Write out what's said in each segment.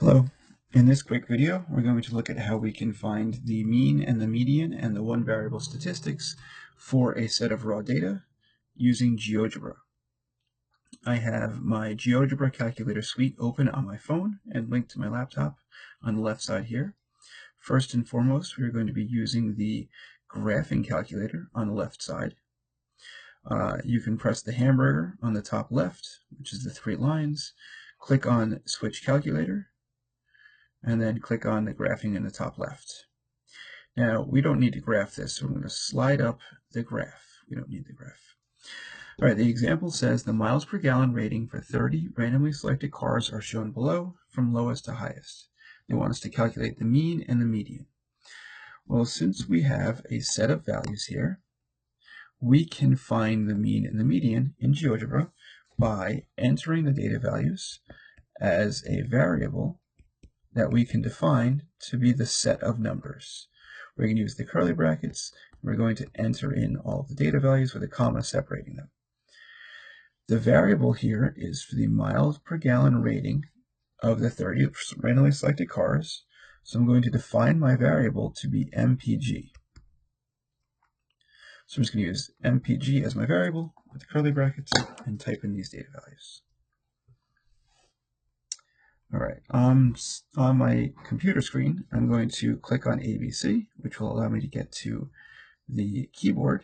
Hello. In this quick video, we're going to look at how we can find the mean and the median and the one variable statistics for a set of raw data using Geogebra. I have my Geogebra calculator suite open on my phone and linked to my laptop on the left side here. First and foremost, we're going to be using the graphing calculator on the left side. You can press the hamburger on the top left, which is the 3 lines, click on Switch Calculator, and then click on the graphing in the top left. Now, we don't need to graph this, so I'm going to slide up the graph. We don't need the graph. All right, the example says the miles per gallon rating for 30 randomly selected cars are shown below from lowest to highest. They want us to calculate the mean and the median. Well, since we have a set of values here, we can find the mean and the median in GeoGebra by entering the data values as a variable that we can define to be the set of numbers. We're going to use the curly brackets. We're going to enter in all of the data values with a comma separating them. The variable here is for the miles per gallon rating of the 30 randomly selected cars. So I'm going to define my variable to be MPG. So I'm just going to use MPG as my variable with the curly brackets and type in these data values. All right, on my computer screen, I'm going to click on ABC, which will allow me to get to the keyboard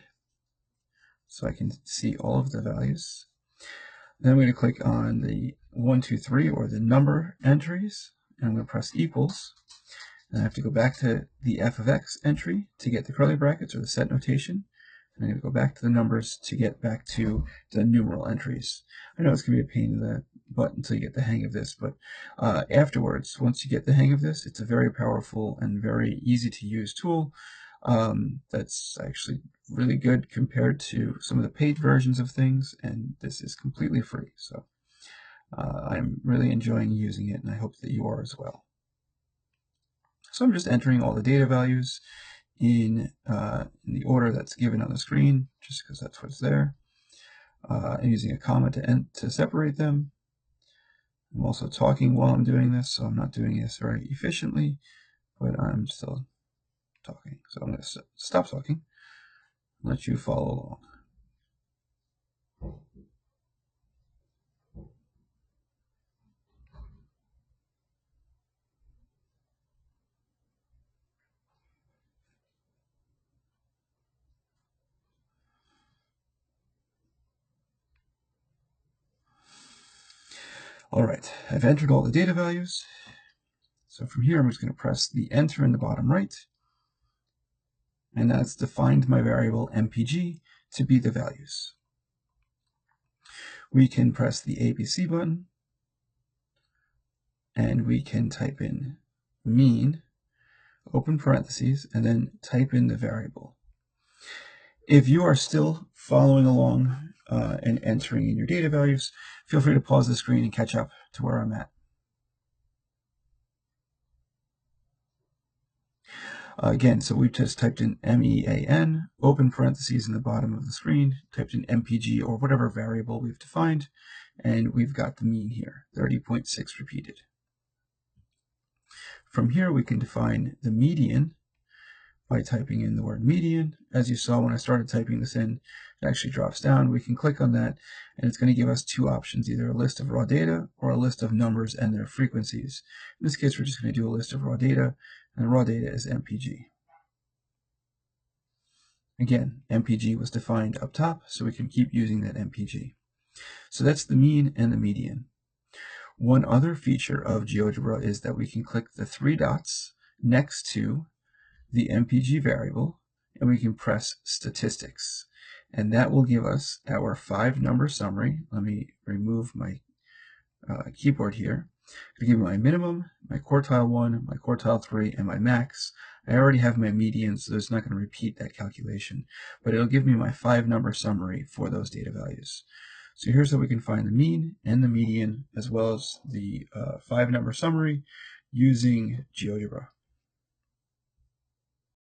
so I can see all of the values. Then I'm going to click on the 1, 2, 3, or the number entries, and I'm going to press equals. And I have to go back to the f of x entry to get the curly brackets or the set notation. And I'm going to go back to the numbers to get back to the numeral entries. I know it's going to be a pain in the butt until you get the hang of this, but afterwards, once you get the hang of this, it's a very powerful and very easy to use tool that's actually really good compared to some of the paid versions of things, and this is completely free. So I'm really enjoying using it, and I hope that you are as well. So I'm just entering all the data values in the order that's given on the screen, just because that's what's there. I'm using a comma to separate them. I'm also talking while I'm doing this, so I'm not doing this very efficiently, but I'm still talking. So I'm going to stop talking and let you follow along. All right, I've entered all the data values. So from here, I'm just going to press the enter in the bottom right. And that's defined my variable MPG to be the values. We can press the ABC button, and we can type in mean, open parentheses, and then type in the variable. If you are still following along and entering in your data values, feel free to pause the screen and catch up to where I'm at. Again, so we've just typed in MEAN, open parentheses in the bottom of the screen, typed in MPG or whatever variable we've defined, and we've got the mean here, 30.6 repeated. From here, we can define the median by typing in the word median. As you saw when I started typing this in, it actually drops down. We can click on that, and it's going to give us two options, either a list of raw data or a list of numbers and their frequencies. In this case, we're just going to do a list of raw data, and the raw data is MPG. Again, MPG was defined up top, so we can keep using that MPG. So that's the mean and the median. One other feature of GeoGebra is that we can click the 3 dots next to the MPG variable, and we can press statistics. And that will give us our 5-number summary. Let me remove my keyboard here. To give me my minimum, my quartile 1, my quartile 3, and my max. I already have my median, so it's not going to repeat that calculation, but it'll give me my 5-number summary for those data values. So here's how we can find the mean and the median, as well as the 5-number summary using GeoGebra.